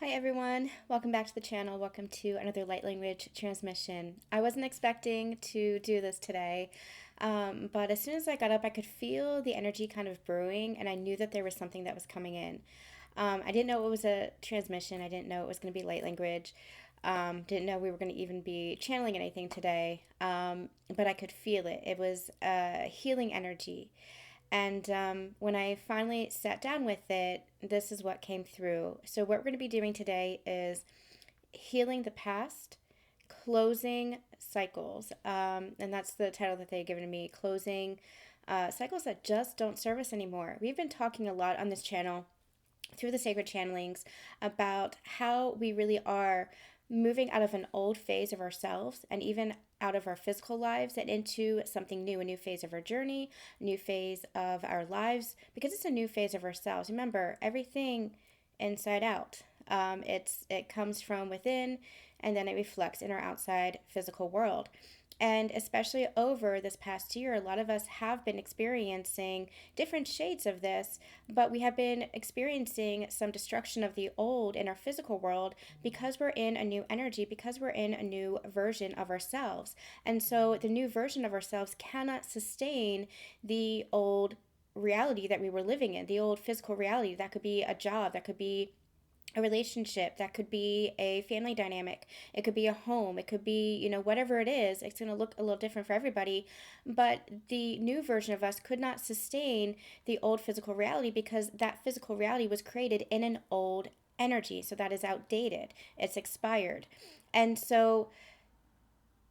Hi everyone, welcome back to the channel. Welcome to another light language transmission. I wasn't expecting to do this today, but as soon as I got up, I could feel the energy kind of brewing, and I knew that there was something that was coming in. I didn't know it was a transmission. I didn't know it was going to be light language. Didn't know we were going to even be channeling anything today, but I could feel it. It was a healing energy. And when I finally sat down with it, this is what came through. So, what we're going to be doing today is healing the past, closing cycles. And that's the title that they've given me, closing cycles that just don't serve us anymore. We've been talking a lot on this channel through the sacred channelings about how we really are moving out of an old phase of ourselves and even out of our physical lives and into something new, a new phase of our journey, a new phase of our lives, because it's a new phase of ourselves. Remember, everything inside out. It comes from within, and then it reflects in our outside physical world. And especially over this past year, a lot of us have been experiencing different shades of this, but we have been experiencing some destruction of the old in our physical world because we're in a new energy, because we're in a new version of ourselves. And so the new version of ourselves cannot sustain the old reality that we were living in, the old physical reality. That could be a job, that could be a relationship, that could be a family dynamic, it could be a home, it could be, whatever it is. It's going to look a little different for everybody, but the new version of us could not sustain the old physical reality because that physical reality was created in an old energy, so that is outdated, it's expired. And so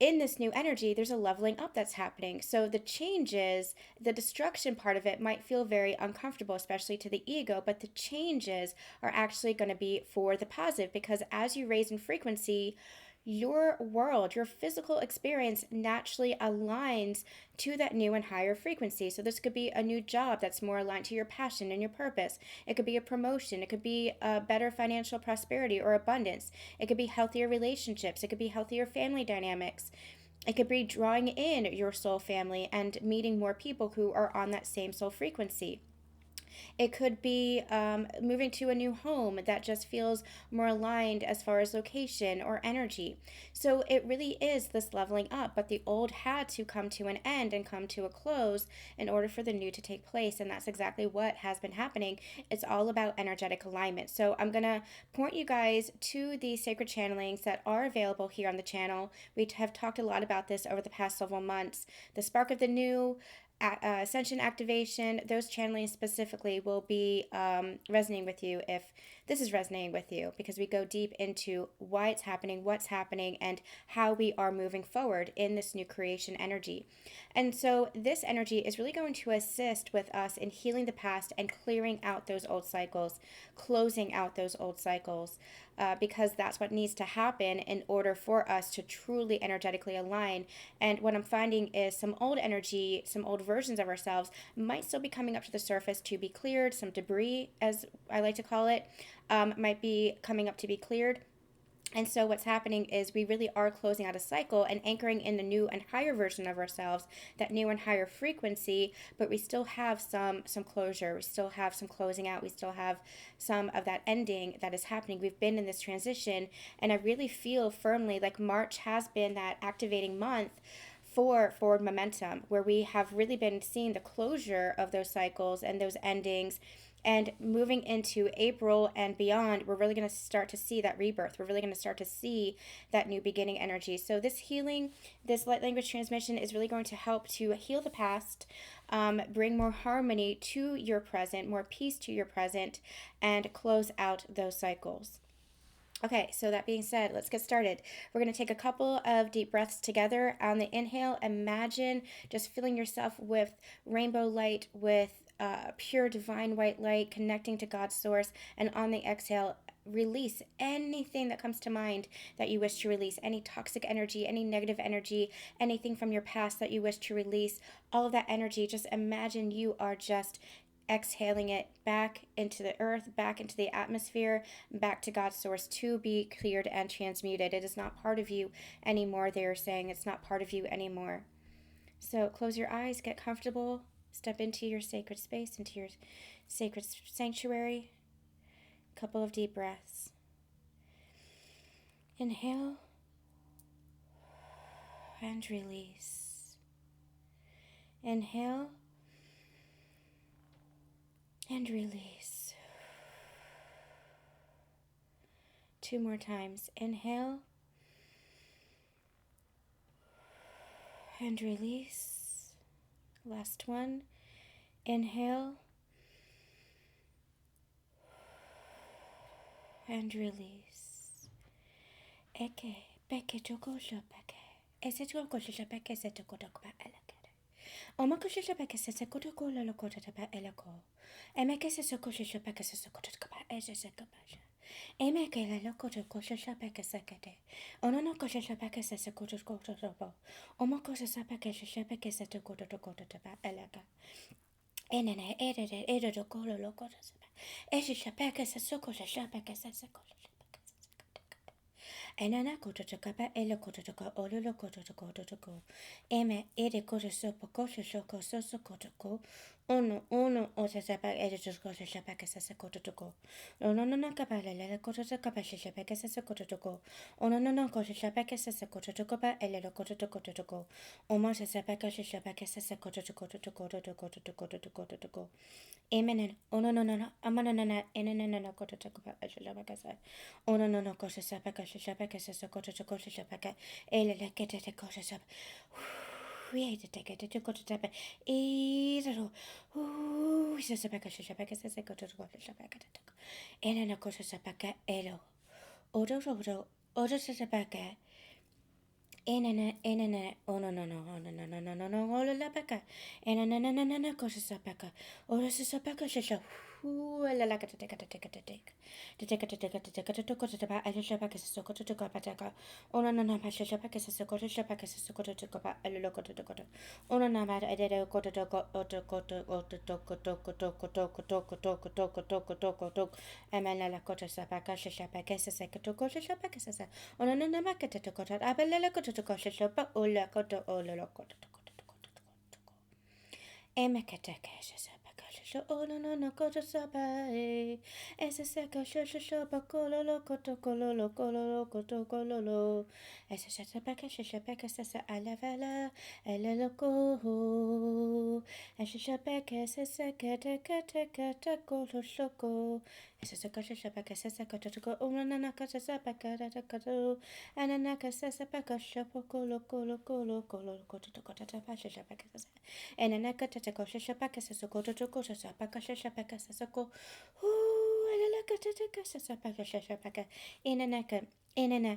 in this new energy, there's a leveling up that's happening. So the changes, the destruction part of it might feel very uncomfortable, especially to the ego, but the changes are actually going to be for the positive, because as you raise in frequency, your world, your physical experience naturally aligns to that new and higher frequency. So this could be a new job that's more aligned to your passion and your purpose. It could be a promotion. It could be a better financial prosperity or abundance. It could be healthier relationships. It could be healthier family dynamics. It could be drawing in your soul family and meeting more people who are on that same soul frequency. It could be moving to a new home that just feels more aligned as far as location or energy. So it really is this leveling up, but the old had to come to an end and come to a close in order for the new to take place. And that's exactly what has been happening. It's all about energetic alignment. So I'm going to point you guys to the sacred channelings that are available here on the channel. We have talked a lot about this over the past several months. The Spark of the New, ascension activation, those channelings specifically will be resonating with you if this is resonating with you, because we go deep into why it's happening, what's happening, and how we are moving forward in this new creation energy. And so this energy is really going to assist with us in healing the past and clearing out those old cycles, closing out those old cycles, because that's what needs to happen in order for us to truly energetically align. And what I'm finding is some old energy, some old versions of ourselves might still be coming up to the surface to be cleared. Some debris, as I like to call it, might be coming up to be cleared. And so what's happening is we really are closing out a cycle and anchoring in the new and higher version of ourselves, that new and higher frequency, but we still have some closure. We still have some closing out. We still have some of that ending that is happening. We've been in this transition, and I really feel firmly like March has been that activating month for forward momentum, where we have really been seeing the closure of those cycles and those endings. And moving into April and beyond, we're really going to start to see that rebirth. We're really going to start to see that new beginning energy. So this healing, this light language transmission is really going to help to heal the past, bring more harmony to your present, more peace to your present, and close out those cycles. Okay, so that being said, let's get started. We're going to take a couple of deep breaths together. On the inhale, imagine just filling yourself with rainbow light, with pure divine white light, connecting to God's source. And on the exhale, release anything that comes to mind that you wish to release, any toxic energy, any negative energy, anything from your past that you wish to release. All of that energy, just imagine you are just exhaling it back into the earth, back into the atmosphere, back to God's source to be cleared and transmuted. It is not part of you anymore. They are saying it's not part of you anymore. So close your eyes, get comfortable, step into your sacred space, into your sacred sanctuary. Couple of deep breaths. Inhale and release. Inhale and release. 2 more times. Inhale and release. Last one. Inhale and release. Eke, beke, toko, shopeke. Ese toko, shopeke, se toko, toko, eleke. Omako shopeke, se toko, toko, loko, toko, eleko. Emeke se soko, shopeke, se soko, toko, ese sekapasha. Emeke la loko, toko, shopeke, sekete. Onono, shopeke, se soko, toko, toko. Omako shopeke, shopeke, se toko, toko, toko, eleka. Enene, ede, toko, loko, toko. Ese shopeke, se soko, shopeke, se soko. Enana kototokapa ele kototoko ololo kototoko eme ede kotosopo kotoshoko soso kotoko ono otasapa ede tosko shapa kesasa kototoko ono no kapala lele kototokapa shapa kesasa kototoko ono no kotoshapa kesasa kototoko pa ele kototoko omo sapa shapa kesasa kototoko Amen. Oh no no no no. Amana na na no kota takupa ashapaka. Oh no no no kota sapaka shapaka sa kota kota shapaka. Ele la kete te kota sap. We hate to take it to kota tapa. Eero. Ooh, sa sapaka shapaka sa kota kota shapaka. Ena na kota sapaka elo. Odo sa sapaka. Enana, oh no, oh la paka, enana, cosa sapaka, oh la sapaka, shasha, la laka to take, to take to go to the bar, I just shapaka, so go to the pataka, oh no, shapaka, so go to shapaka, so go to go back, a loco to the go to, oh no, I did go to go, and la cota sapaka, shapaka, saka to go to shapaka, oh no, market to go to Abella go to go to shop, or la cota, or la cota to go to go. Emekateke, so oh no, go to sapa, as a second shop, a cololo, cololo, as a shatapaka, shapaka, sasa, alavala, a loco, as a shapaka, sasa, catacata, colo, shoko, as a second shapaka, sasa, cotako, oh no, casa sapaka, and a naka, sasa, paka, shop, colo, cotapasha, shapaka. And a nakata shapaka sasoko to go to sapaka shapaka sasoko. Ooh, and a nakata sasapaka shapaka. In a naka, in a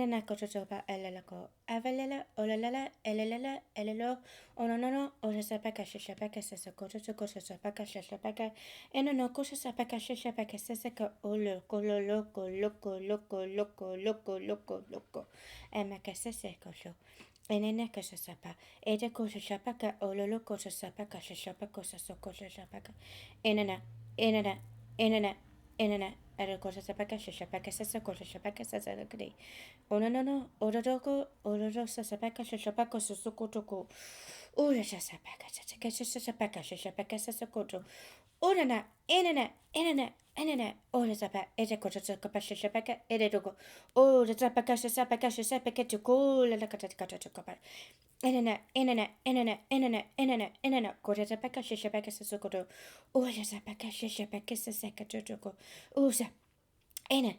naka to sopa elelaco. Avalela, olala, elelala, elelo, onono, or sapaka shapaka sasoko to go to sapaka shapaka. And a noko sapaka shapaka sasaka olo, loco. And macasseco show. Enene cosa sapa, ete cosa shapaka, ololo cosa sapaka, shapa cosa so cosa shapaka, enena, enena, enena, enena, ere cosa sapaka, shapaka, sasa cosa shapaka, sasa kadi. No, ororo sasapaka, shapaka, sasoko toko, ura sasapaka, sasapaka, shapaka, sasakoto, urana, enena, ora sapa, ete cosa sapaka, shapaka, ere toko, ora sapaka, sapaka, toko, la kata toko. Enena, kota sapaka, shapaka, sasakoto, ura sapaka, shapaka, sasakato, usa, ena,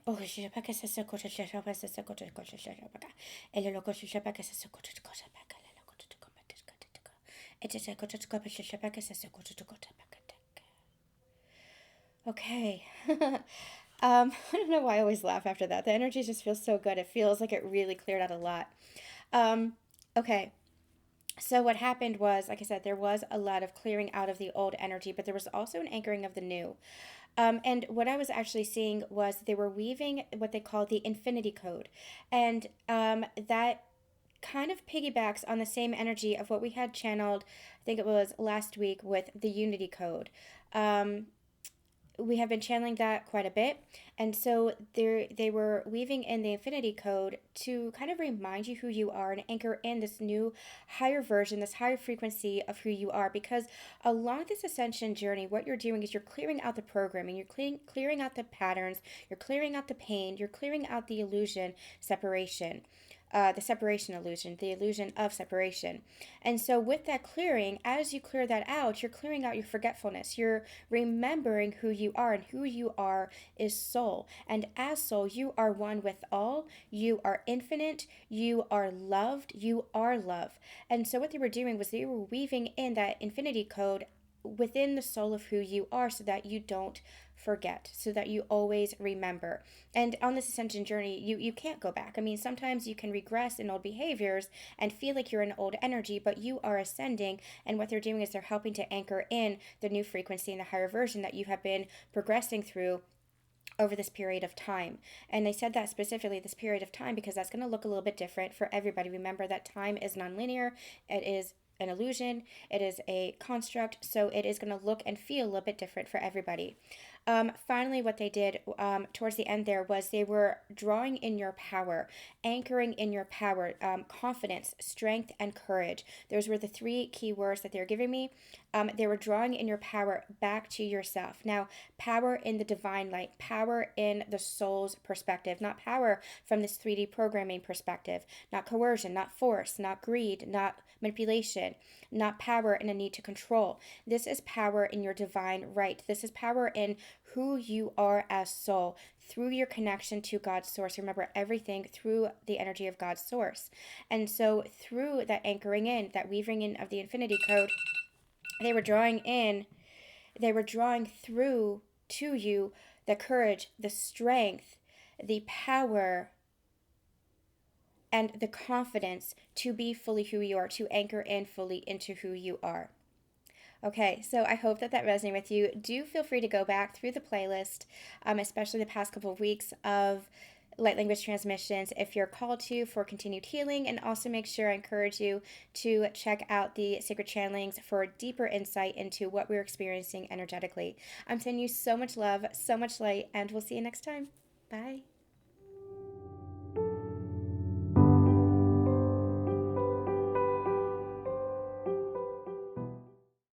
oh, shapaka, sasakoto, shapaka, sasakoto, shapaka, eloko, shapaka, sasakoto, shapaka, eloko, it's a sakoto, shapaka, sasakoto, okay. I don't know why I always laugh after that. The energy just feels so good. It feels like it really cleared out a lot. Okay. So what happened was, like I said, there was a lot of clearing out of the old energy, but there was also an anchoring of the new. And what I was actually seeing was they were weaving what they call the infinity code. And that kind of piggybacks on the same energy of what we had channeled, I think it was last week, with the unity code. we have been channeling that quite a bit. And so they were weaving in the infinity code to kind of remind you who you are and anchor in this new higher version, this higher frequency of who you are. Because along this ascension journey, what you're doing is you're clearing out the programming, you're clearing out the patterns, you're clearing out the pain, you're clearing out the illusion, separation. The separation illusion, the illusion of separation. And so, with that clearing, as you clear that out, you're clearing out your forgetfulness. You're remembering who you are, and who you are is soul. And as soul, you are one with all. You are infinite. You are loved. You are love. And so, what they were doing was they were weaving in that infinity code within the soul of who you are so that you don't forget, so that you always remember. And on this ascension journey, you can't go back. I mean, sometimes you can regress in old behaviors and feel like you're in old energy, but you are ascending. And what they're doing is they're helping to anchor in the new frequency and the higher version that you have been progressing through over this period of time. And they said that specifically, this period of time, because that's going to look a little bit different for everybody. Remember that time is nonlinear, it is an illusion, it is a construct, so it is going to look and feel a little bit different for everybody. Finally, what they did towards the end there was they were drawing in your power, anchoring in your power, confidence, strength, and courage. Those were the three key words that they were giving me. They were drawing in your power back to yourself. Now, power in the divine light, power in the soul's perspective, not power from this 3D programming perspective, not coercion, not force, not greed, not manipulation, not power in a need to control. This is power in your divine right. This is power in who you are as soul through your connection to God's source. Remember everything through the energy of God's source. And so through that anchoring in, that weaving in of the infinity code, they were drawing through to you the courage, the strength, the power, and the confidence to be fully who you are, to anchor in fully into who you are. Okay, so I hope that resonated with you. Do feel free to go back through the playlist, especially the past couple of weeks of light language transmissions if you're called to for continued healing. And also make sure I encourage you to check out the sacred channelings for deeper insight into what we're experiencing energetically. I'm sending you so much love, so much light, and we'll see you next time. Bye.